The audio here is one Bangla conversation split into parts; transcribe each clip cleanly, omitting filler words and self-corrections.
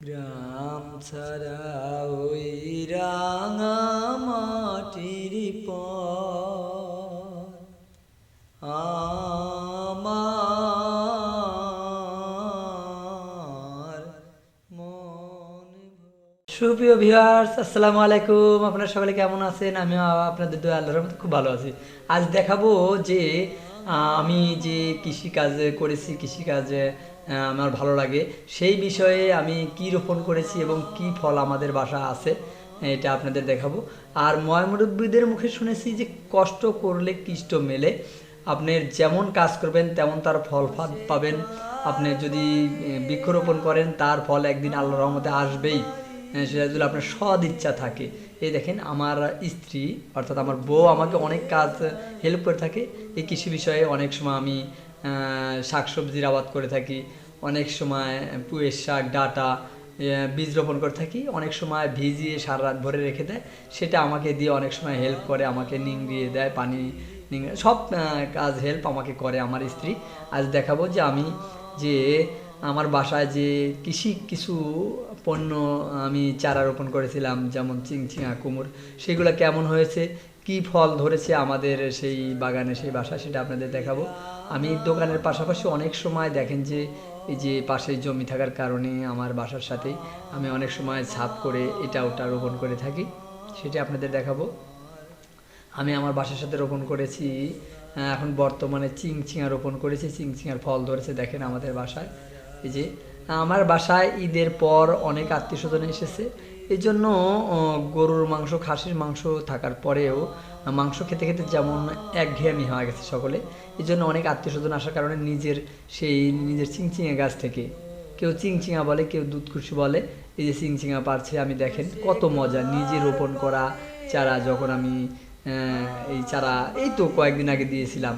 গ্রাম ছাড়া ওই রাঙা মাটির পর আমার মন সুপ্রিয় ভিউয়ার্স, আসসালামু আলাইকুম। আপনারা সকলে কেমন আছেন? আমি আপনাদের দোয়া আল্লাহর রহমতে খুব ভালো আছি। আজ দেখাবো যে আমি যে কৃষিকাজ করেছি, কৃষিকাজে আমার ভালো লাগে সেই বিষয়ে আমি কি রোপণ করেছি এবং কি ফল আমাদের বাসা আছে, এটা আপনাদের দেখাবো। আর ময়মুরব্বীদের মুখে শুনেছি যে কষ্ট করলে কৃষ্ট মেলে। আপনি যেমন কাজ করবেন তেমন তার ফল পাবেন। আপনি যদি বৃক্ষরোপণ করেন তার ফল একদিন আল্লাহর রহমতে আসবেই, সেটা যদি আপনার সদ ইচ্ছা থাকে। এই দেখেন, আমার স্ত্রী অর্থাৎ আমার বউ আমাকে অনেক কাজ হেল্প করে থাকে এই কৃষি বিষয়ে। অনেক সময় আমি শাকসবজির আবাদ করে থাকি, অনেক সময় পুঁইয়ের শাক ডাঁটা বীজ রোপণ করে থাকি, অনেক সময় ভিজিয়ে সারা রাত ভরে রেখে দেয়, সেটা আমাকে দিয়ে অনেক সময় হেল্প করে, আমাকে নিংড়িয়ে দেয়, পানি নিংড়ে সব কাজ হেল্প আমাকে করে আমার স্ত্রী। আজ দেখাবো যে আমি যে আমার বাসায় যে কৃষি কিছু পণ্য আমি চারা রোপণ করেছিলাম, যেমন চিংচিঙা কুমড়, সেগুলো কেমন হয়েছে, কি ফল ধরেছে আমাদের সেই বাগানে, সেই বাসায়, সেটা আপনাদের দেখাবো। আমি দোকানের পাশাপাশি অনেক সময় দেখেন যে এই যে পাশে জমি থাকার কারণে আমার বাসার সাথেই আমি অনেক সময় ছাদ করে এটা ওটা রোপণ করে থাকি, সেটা আপনাদের দেখাবো। আমি আমার বাসার সাথে রোপণ করেছি, এখন বর্তমানে চিংচিঙা রোপণ করেছি, চিংচিঙার ফল ধরেছে দেখেন আমাদের বাসায়। এই যে আমার বাসায় ঈদের পর অনেক আত্মীয় স্বজন এসেছে, এই জন্য গরুর মাংস খাসির মাংস থাকার পরেও মাংস খেতে খেতে যেমন একঘেয়েমি হয়ে গেছে সকলে, এই জন্য অনেক আত্মীয় স্বজন আসার কারণে নিজের চিংচিঙা গাছ থেকে, কেউ চিংচিঙা বলে, কেউ দুধকুশি বলে, এই যে চিংচিঙা পারছে আমি, দেখেন কত মজা। নিজে রোপণ করা চারা, যখন আমি এই চারা এই তো কয়েকদিন আগে দিয়েছিলাম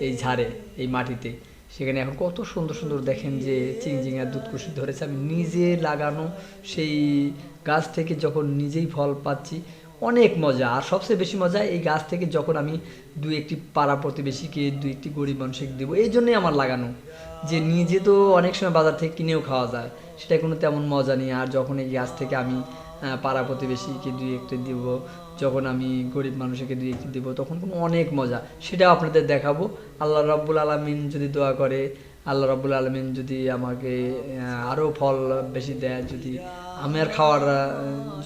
এই ঝাড়ে, এই মাটিতে, সেখানে এখন কত সুন্দর সুন্দর দেখেন যে চিংচিঙার দুধকুশি ধরেছে। আমি নিজে লাগানো সেই গাছ থেকে যখন নিজেই ফল পাচ্ছি, অনেক মজা। আর সবচেয়ে বেশি মজা এই গাছ থেকে যখন আমি দু একটি পাড়া প্রতিবেশীকে, দু একটি গরিব মানুষকে দেবো, এই জন্যই আমার লাগানো। যে নিজে তো অনেক সময় বাজার থেকে কিনেও খাওয়া যায়, সেটা কোনো তেমন মজা নেই। আর যখন এই গাছ থেকে আমি পাড়া প্রতিবেশীকে দুই একটি দিব, যখন আমি গরিব মানুষকে দুই একটি দিব, তখন কোনো অনেক মজা, সেটাও আপনাদের দেখাবো। আল্লাহ রাব্বুল আলামিন যদি দোয়া করে, আল্লাহ রাব্বুল আলামিন যদি আমাকে আরও ফল বেশি দেয়, যদি আমার খাওয়ার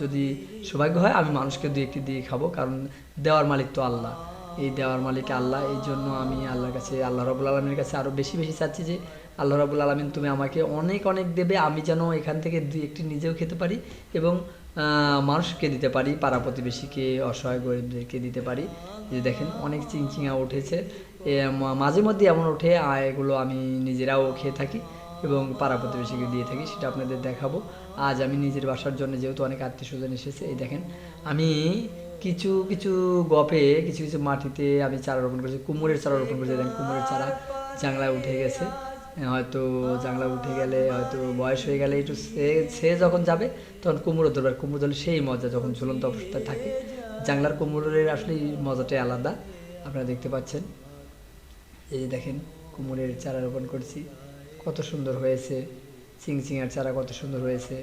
যদি সৌভাগ্য হয়, আমি মানুষকে দুই একটি দিয়ে খাবো, কারণ দেওয়ার মালিক তো আল্লাহ, এই দেওয়ার মালিক আল্লাহ। এই জন্য আমি আল্লাহর কাছে, আল্লাহ রাব্বুল আলামিনের কাছে আরও বেশি বেশি চাচ্ছি যে আল্লাহ রাব্বুল আলামিন তুমি আমাকে অনেক অনেক দেবে, আমি যেন এখান থেকে দুই একটি নিজেও খেতে পারি এবং মানুষকে দিতে পারি, পাড়া প্রতিবেশীকে, অসহায় গরিবদেরকে দিতে পারি। যে দেখেন অনেক চিংচিঙা উঠেছে, মাঝে মধ্যে এমন ওঠে, এগুলো আমি নিজেরাও খেয়ে থাকি এবং পাড়া প্রতিবেশীকে দিয়ে থাকি, সেটা আপনাদের দেখাবো। আজ আমি নিজের বাসার জন্য, যেহেতু অনেক আত্মীয় স্বজন এসেছে, এই দেখেন আমি কিছু কিছু গপে, কিছু কিছু মাটিতে আমি চারা রোপণ করেছি, কুমড়ের চারা রোপণ করেছি। দেখেন কুমড়ের চারা জাংলায় উঠে গেছে, হয়তো জাংলা উঠে গেলে, হয়তো বয়স হয়ে গেলে, একটু সে সে যখন যাবে তখন কুমড়ো ধরবে। আর কুমড়ো ধরলে সেই মজা যখন ঝুলন্ত অবস্থায় থাকে, জাংলার কুমড়োর আসলে মজাটাই আলাদা। আপনারা দেখতে পাচ্ছেন, এই যে দেখেন কুমড়ের চারা রোপণ করছি, কত সুন্দর হয়েছে। চিংচিঙার চারা কত সুন্দর হয়েছে।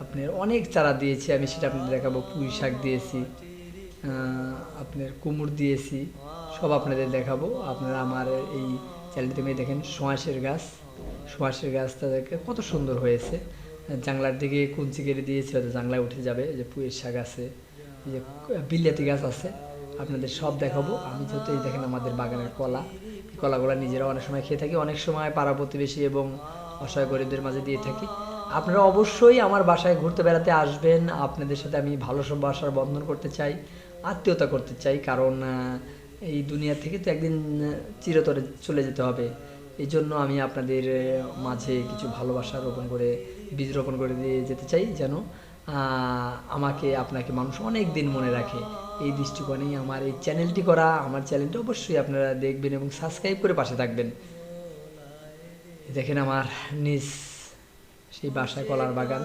আপনার অনেক চারা দিয়েছি আমি, সেটা আপনাদের দেখাবো। পুঁই শাক দিয়েছি, আপনার কুমড় দিয়েছি, সব আপনাদের দেখাবো। আপনারা আমার এই চ্যানেলটিতে দেখেন সোঁয়াশের গাছ, সোঁয়াশের গাছটা দেখে কত সুন্দর হয়েছে। জাংলার দিকে কুঞ্চি কেটে দিয়েছি, হয়তো জাংলায় উঠে যাবে। যে পুঁইয়ের শাক আছে, এই যে বিলাতি গাছ আছে, আপনাদের সব দেখাবো। আমি যেহেতু এই দেখেন আমাদের বাগানের কলা, এই কলাগুলো নিজেরা অনেক সময় খেয়ে থাকি, অনেক সময় পাড়া প্রতিবেশী এবং অসহায় গরিবদের মাঝে দিয়ে থাকি। আপনারা অবশ্যই আমার বাসায় ঘুরতে বেড়াতে আসবেন, আপনাদের সাথে আমি ভালো বাসার বন্ধন করতে চাই, আত্মীয়তা করতে চাই, কারণ এই দুনিয়া থেকে তো একদিন চিরতরে চলে যেতে হবে। এই জন্য আমি আপনাদের মাঝে কিছু ভালোবাসা রোপণ করে, বীজ রোপণ করে দিয়ে যেতে চাই, যেন আমাকে, আপনাকে মানুষ অনেক দিন মনে রাখে। এই দৃষ্টিকোণেই আমার এই চ্যানেলটি করা। আমার চ্যানেলটা অবশ্যই আপনারা দেখবেন এবং সাবস্ক্রাইব করে পাশে থাকবেন। দেখেন আমার নিজ সেই বাসায় কলার বাগান,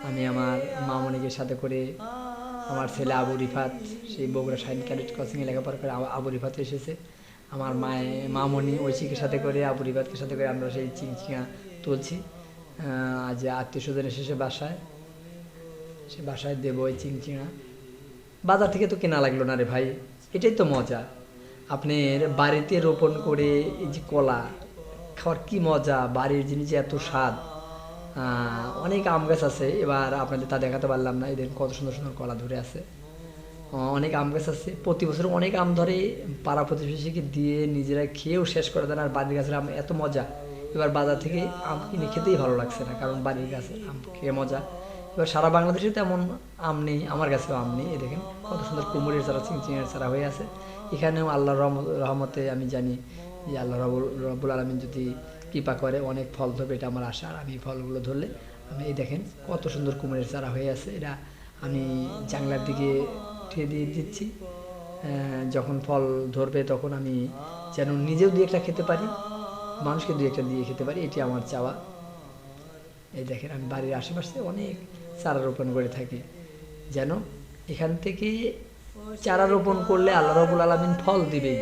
আমি আমার মামনিকে সাথে করে, আমার ছেলে আবু রিফাত সেই বগুড়া সাইন ক্যাডেট কোচিংয়ে লেখাপড়া করে, আবু রিফাত এসেছে, আমার মামনি ঐশীকে সাথে করে, আবু রিফাতকে সাথে করে আমরা সেই চিংচিঙা তুলছি। আজ আত্মীয় স্বজন এসেছে বাসায়, সে বাসায় দেবো ওই চিংচিঙা। বাজার থেকে তো কেনা লাগলো না রে ভাই, এটাই তো মজা। আপনার বাড়িতে রোপণ করে এই যে কলা খাওয়ার কি মজা, বাড়ির জিনিস এত স্বাদ। অনেক আম গাছ আছে, এবার আপনাদের তা দেখাতে পারলাম না। এদের কত সুন্দর সুন্দর কলা ধরে আছে। অনেক আম গাছ আছে, প্রতি বছর অনেক আম ধরে, পাড়া প্রতিবেশীকে দিয়ে নিজেরা খেয়েও শেষ করে দেন। আর বাড়ির গাছের আম এত মজা, এবার বাজার থেকে আম কিনে খেতেই ভালো লাগছে না, কারণ বাড়ির গাছের আম খেয়ে মজা। এবার সারা বাংলাদেশে তেমন আম নেই, আমার কাছেও আম নেই। এ দেখেন কত সুন্দর কুমড়ের চারা, চিংচিঙের চারা হয়ে আছে। এখানেও আল্লাহর রহমতে আমি জানি যে আল্লাহ রব্বুল আলামিন যদি কৃপা করে অনেক ফল ধরবে, এটা আমার আশা। আর আমি ফলগুলো ধরলে আমি, এই দেখেন কত সুন্দর কুমড়ের চারা হয়ে আছে। এটা আমি জানলার দিকে উঠিয়ে দিয়ে দিচ্ছি। যখন ফল ধরবে তখন আমি যেন নিজেও দুই একটা খেতে পারি, মানুষকে দুই একটা দিয়ে খেতে পারি, এটি আমার চাওয়া। এই দেখেন আমি বাড়ির আশেপাশে অনেক চারা রোপণ করে থাকি, যেন এখান থেকে চারা রোপণ করলে আল্লাহ রাব্বুল আলামিন ফল দিবেই,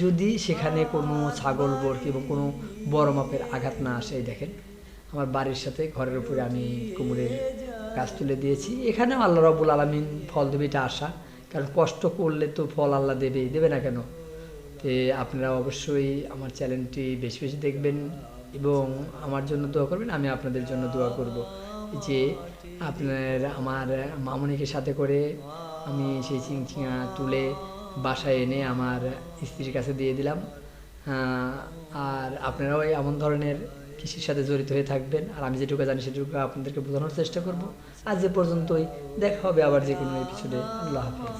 যদি সেখানে কোনো ছাগল বরকি এবং কোনো বড় মাপের আঘাত না আসে। এই দেখেন আমার বাড়ির সাথে ঘরের উপরে আমি কুমড়ের গাছ তুলে দিয়েছি, এখানেও আল্লাহ রাব্বুল আলামিন ফল দেবে, এটা আশা। কারণ কষ্ট করলে তো ফল আল্লাহ দেবেই, দেবে না কেন? তো আপনারা অবশ্যই আমার চ্যানেলটি বেশি বেশি দেখবেন এবং আমার জন্য দোয়া করবেন, আমি আপনাদের জন্য দোয়া করব। যে আপনার আমার মামনিকে সাথে করে আমি সেই চিংচিঙা তুলে বাসায় এনে আমার স্ত্রীর কাছে দিয়ে দিলাম। আর আপনারাও এমন ধরনের কৃষির সাথে জড়িত হয়ে থাকবেন, আর আমি যেটুকু জানি সেটুকু আপনাদেরকে বোঝানোর চেষ্টা করব। আজ যে পর্যন্তই, দেখা হবে আবার যে কোনো এপিসোডে। আল্লাহ হাফিজ।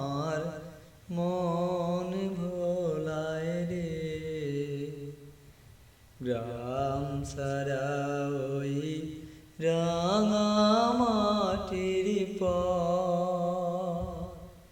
আমার মন ভোলায় রে, গ্রাম সারা